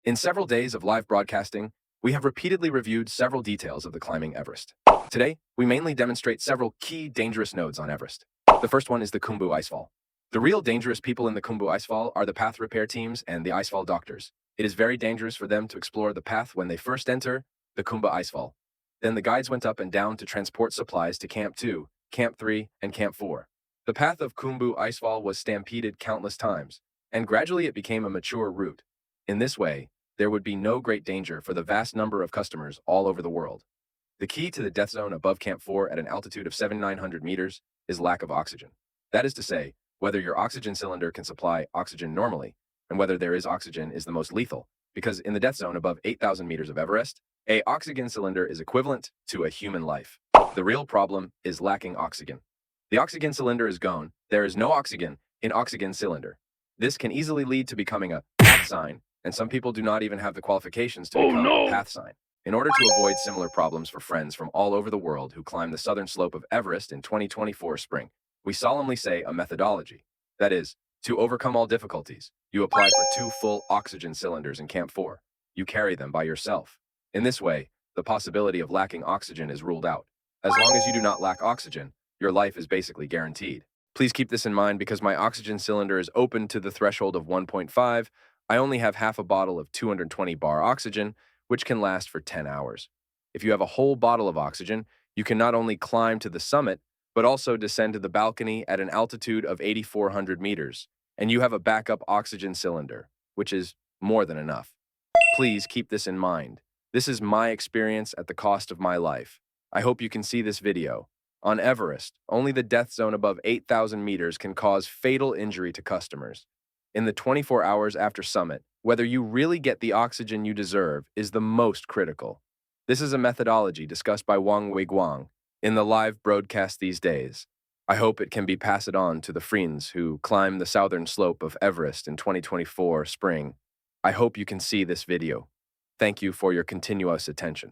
In several days of live broadcasting, we have repeatedly reviewed several details of the climbing Everest. Today, we mainly demonstrate several key dangerous nodes on Everest. The first one is the Khumbu Icefall. The real dangerous people in the Khumbu Icefall are the path repair teams and the Icefall doctors. It is very dangerous for them to explore the path when they first enter the Khumbu Icefall. Then the guides went up and down to transport supplies to Camp 2, Camp 3, and Camp 4. The path of Khumbu Icefall was stampeded countless times, and gradually it became a mature route. In this way, there would be no great danger for the vast number of customers all over the world. The key to the death zone above Camp 4 at an altitude of 7,900 meters is lack of oxygen. That is to say, whether your oxygen cylinder can supply oxygen normally, and whether there is oxygen is the most lethal, because in the death zone above 8,000 meters of Everest, a oxygen cylinder is equivalent to a human life. The real problem is lacking oxygen. The oxygen cylinder is gone. There is no oxygen in oxygen cylinder. This can easily lead to becoming a path sign, and some people do not even have the qualifications to become a path sign. In order to avoid similar problems for friends from all over the world who climb the southern slope of Everest in 2024 spring, we solemnly say a methodology. That is, to overcome all difficulties, you apply for 2 full oxygen cylinders in Camp 4. You carry them by yourself. In this way, the possibility of lacking oxygen is ruled out. As long as you do not lack oxygen, your life is basically guaranteed. Please keep this in mind because my oxygen cylinder is open to the threshold of 1.5. I only have half a bottle of 220 bar oxygen, which can last for 10 hours. If you have a whole bottle of oxygen, you can not only climb to the summit, but also descend to the balcony at an altitude of 8,400 meters, and you have a backup oxygen cylinder, which is more than enough. Please keep this in mind. This is my experience at the cost of my life. I hope you can see this video. On Everest, only the death zone above 8,000 meters can cause fatal injury to customers. In the 24 hours after summit, whether you really get the oxygen you deserve is the most critical. This is a methodology discussed by Wang Weiguang in the live broadcast these days. I hope it can be passed on to the friends who climb the southern slope of Everest in 2024 spring. I hope you can see this video. Thank you for your continuous attention.